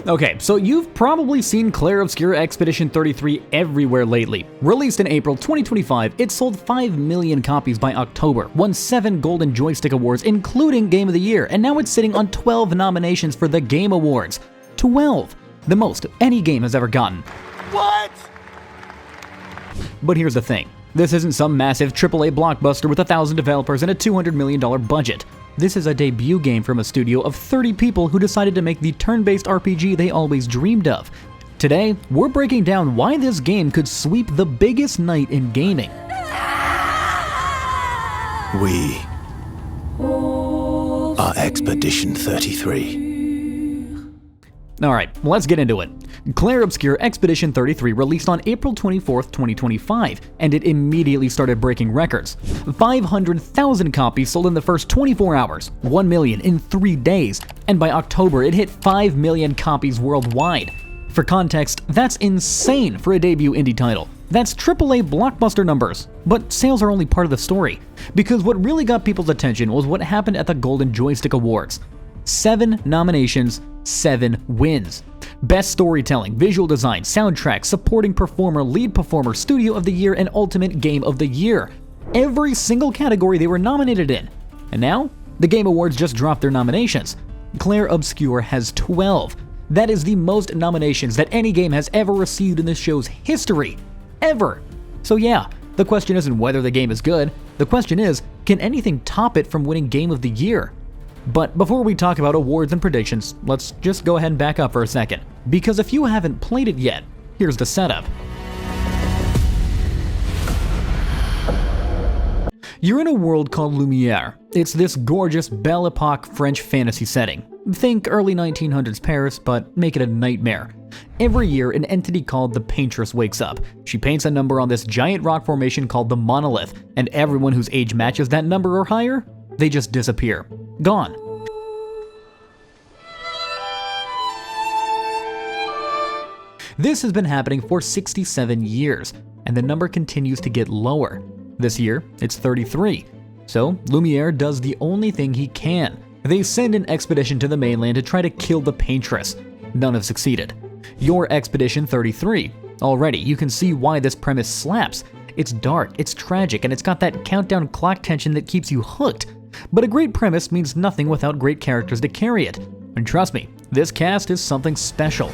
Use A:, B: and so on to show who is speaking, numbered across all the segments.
A: Okay, so you've probably seen Clair Obscur Expedition 33 everywhere lately. Released in April 2025, it sold 5 million copies by October, won 7 Golden Joystick Awards including Game of the Year, and now it's sitting on 12 nominations for the Game Awards. 12! The most any game has ever gotten.
B: What?
A: But here's the thing. This isn't some massive AAA blockbuster with 1,000 developers and a $200 million budget. This is a debut game from a studio of 30 people who decided to make the turn-based RPG they always dreamed of. Today, we're breaking down why this game could sweep the biggest night in gaming.
B: We are Expedition 33.
A: Alright, let's get into it. Clair Obscur Expedition 33 released on April 24th, 2025, and it immediately started breaking records. 500,000 copies sold in the first 24 hours, 1 million in 3 days, and by October it hit 5 million copies worldwide. For context, that's insane for a debut indie title. That's AAA blockbuster numbers. But sales are only part of the story, because what really got people's attention was what happened at the Golden Joystick Awards. 7 nominations, 7 wins. Best Storytelling, Visual Design, Soundtrack, Supporting Performer, Lead Performer, Studio of the Year, and Ultimate Game of the Year. Every single category they were nominated in. And now, the Game Awards just dropped their nominations. Clair Obscur has 12. That is the most nominations that any game has ever received in this show's history. Ever! So yeah, the question isn't whether the game is good, the question is, can anything top it from winning Game of the Year? But before we talk about awards and predictions, let's just go ahead and back up for a second. Because if you haven't played it yet, here's the setup. You're in a world called Lumiere. It's this gorgeous Belle Epoque French fantasy setting. Think early 1900s Paris, but make it a nightmare. Every year, an entity called the Paintress wakes up. She paints a number on this giant rock formation called the Monolith, and everyone whose age matches that number or higher, they just disappear. Gone. This has been happening for 67 years, and the number continues to get lower. This year, it's 33. So, Lumiere does the only thing he can. They send an expedition to the mainland to try to kill the Paintress. None have succeeded. You're Expedition 33. Already, you can see why this premise slaps. It's dark, it's tragic, and it's got that countdown clock tension that keeps you hooked. But a great premise means nothing without great characters to carry it. And trust me, this cast is something special.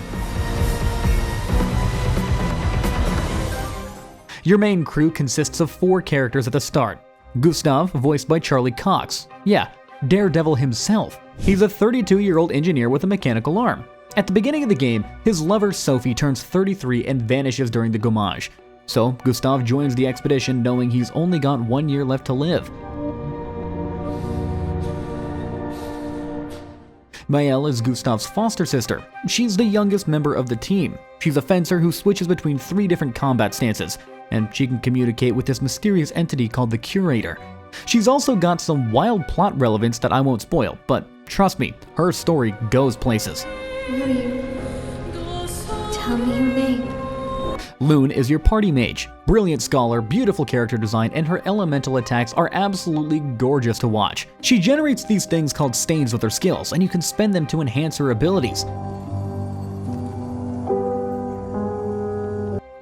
A: Your main crew consists of 4 characters at the start. Gustav, voiced by Charlie Cox. Yeah, Daredevil himself. He's a 32-year-old engineer with a mechanical arm. At the beginning of the game, his lover Sophie turns 33 and vanishes during the gommage. So, Gustav joins the expedition knowing he's only got 1 year left to live. Maëlle is Gustav's foster sister. She's the youngest member of the team. She's a fencer who switches between 3 different combat stances, and she can communicate with this mysterious entity called the Curator. She's also got some wild plot relevance that I won't spoil, but trust me, her story goes places.
C: Who are you? Tell me your name.
A: Lune is your party mage. Brilliant scholar, beautiful character design, and her elemental attacks are absolutely gorgeous to watch. She generates these things called stains with her skills, and you can spend them to enhance her abilities.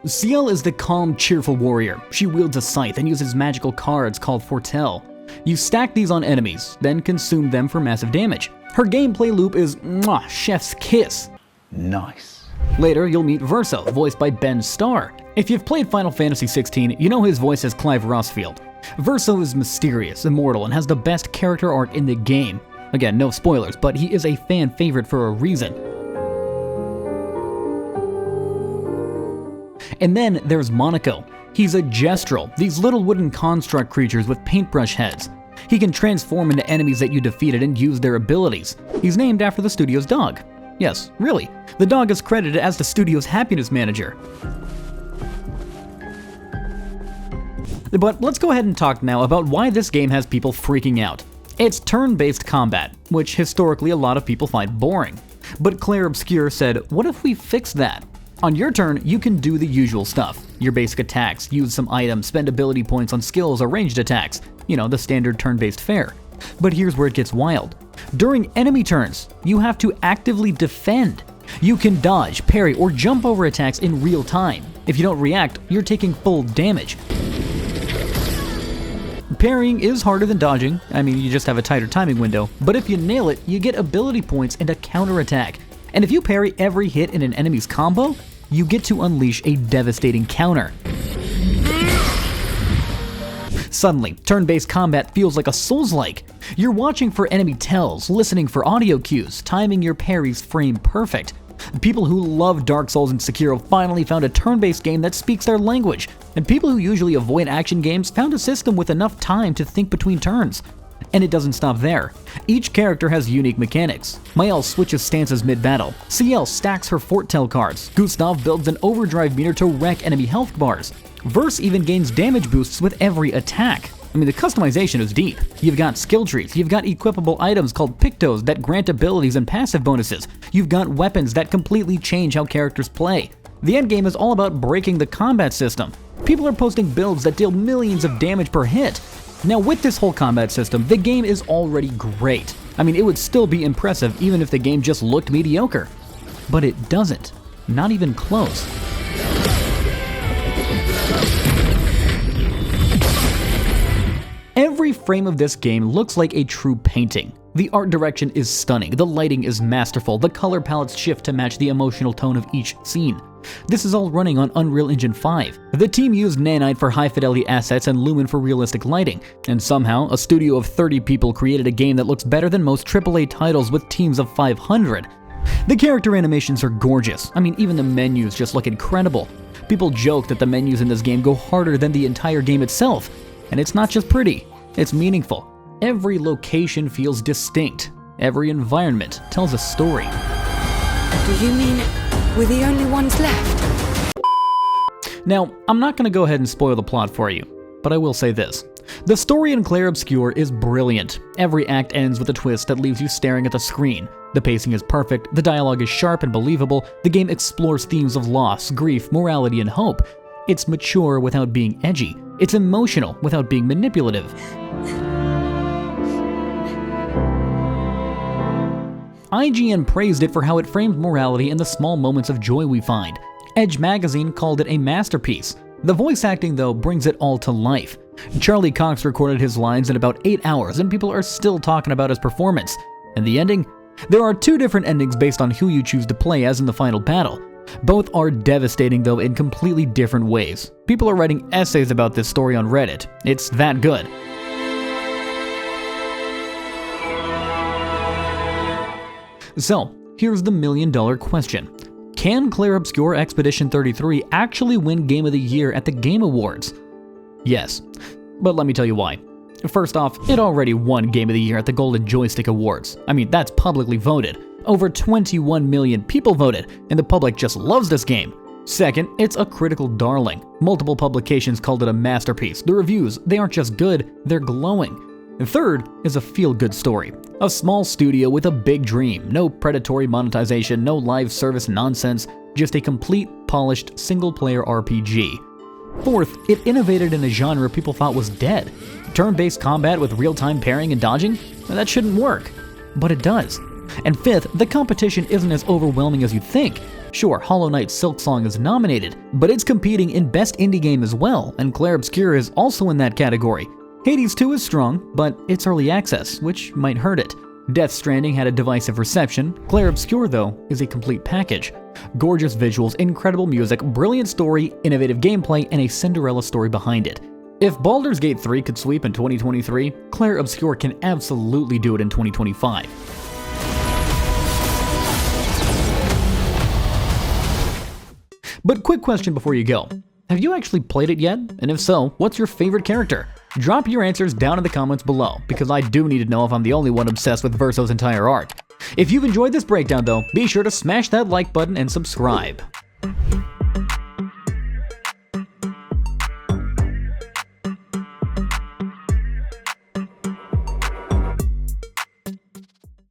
A: Ciel is the calm, cheerful warrior. She wields a scythe and uses magical cards called Foretell. You stack these on enemies, then consume them for massive damage. Her gameplay loop is chef's kiss.
B: Nice.
A: Later, you'll meet Verso, voiced by Ben Starr. If you've played Final Fantasy XVI, you know his voice as Clive Rossfield. Verso is mysterious, immortal, and has the best character arc in the game. Again, no spoilers, but he is a fan favorite for a reason. And then there's Monaco. He's a Gestrel, these little wooden construct creatures with paintbrush heads. He can transform into enemies that you defeated and use their abilities. He's named after the studio's dog. Yes, really. The dog is credited as the studio's happiness manager. But let's go ahead and talk now about why this game has people freaking out. It's turn-based combat, which historically a lot of people find boring. But Clair Obscur said, what if we fix that? On your turn, you can do the usual stuff. Your basic attacks, use some items, spend ability points on skills or ranged attacks. You know, the standard turn-based fare. But here's where it gets wild. During enemy turns, you have to actively defend. You can dodge, parry, or jump over attacks in real time. If you don't react, you're taking full damage. Parrying is harder than dodging, I mean you just have a tighter timing window, but if you nail it, you get ability points and a counterattack. And if you parry every hit in an enemy's combo, you get to unleash a devastating counter. Suddenly, turn-based combat feels like a Souls-like. You're watching for enemy tells, listening for audio cues, timing your parries frame perfect. People who love Dark Souls and Sekiro finally found a turn-based game that speaks their language, and people who usually avoid action games found a system with enough time to think between turns. And it doesn't stop there. Each character has unique mechanics. Mael switches stances mid-battle, CL stacks her Fortell cards, Gustav builds an overdrive meter to wreck enemy health bars, Verse even gains damage boosts with every attack. I mean, the customization is deep. You've got skill trees, you've got equipable items called pictos that grant abilities and passive bonuses, you've got weapons that completely change how characters play. The endgame is all about breaking the combat system. People are posting builds that deal millions of damage per hit. Now with this whole combat system, the game is already great. I mean, it would still be impressive even if the game just looked mediocre. But it doesn't. Not even close. Every frame of this game looks like a true painting. The art direction is stunning, the lighting is masterful, the color palettes shift to match the emotional tone of each scene. This is all running on Unreal Engine 5. The team used Nanite for high-fidelity assets and Lumen for realistic lighting, and somehow a studio of 30 people created a game that looks better than most AAA titles with teams of 500. The character animations are gorgeous. I mean, even the menus just look incredible. People joke that the menus in this game go harder than the entire game itself. And it's not just pretty, it's meaningful. Every location feels distinct. Every environment tells a story.
D: Do you mean we're the only ones left?
A: Now, I'm not going to go ahead and spoil the plot for you, but I will say this. The story in Clair Obscur is brilliant. Every act ends with a twist that leaves you staring at the screen. The pacing is perfect, the dialogue is sharp and believable, the game explores themes of loss, grief, morality, and hope. It's mature without being edgy. It's emotional without being manipulative. IGN praised it for how it framed morality and the small moments of joy we find. Edge magazine called it a masterpiece. The voice acting, though, brings it all to life. Charlie Cox recorded his lines in about 8 hours, and people are still talking about his performance. And the ending? There are 2 different endings based on who you choose to play as in the final battle. Both are devastating, though, in completely different ways. People are writing essays about this story on Reddit. It's that good. So, here's the million-dollar question. Can Clair Obscur Expedition 33 actually win Game of the Year at the Game Awards? Yes, but let me tell you why. First off, it already won Game of the Year at the Golden Joystick Awards. I mean, that's publicly voted. Over 21 million people voted, and the public just loves this game. Second, it's a critical darling. Multiple publications called it a masterpiece. The reviews, they aren't just good, they're glowing. And third is a feel-good story. A small studio with a big dream. No predatory monetization, no live service nonsense, just a complete, polished, single-player RPG. Fourth, it innovated in a genre people thought was dead. Turn-based combat with real-time parrying and dodging? That shouldn't work. But it does. And fifth, the competition isn't as overwhelming as you'd think. Sure, Hollow Knight Silksong is nominated, but it's competing in Best Indie Game as well, and Clair Obscur is also in that category. Hades 2 is strong, but it's early access, which might hurt it. Death Stranding had a divisive reception. Clair Obscur, though, is a complete package. Gorgeous visuals, incredible music, brilliant story, innovative gameplay, and a Cinderella story behind it. If Baldur's Gate 3 could sweep in 2023, Clair Obscur can absolutely do it in 2025. But quick question before you go. Have you actually played it yet? And if so, what's your favorite character? Drop your answers down in the comments below, because I do need to know if I'm the only one obsessed with Verso's entire arc. If you've enjoyed this breakdown though, be sure to smash that like button and subscribe.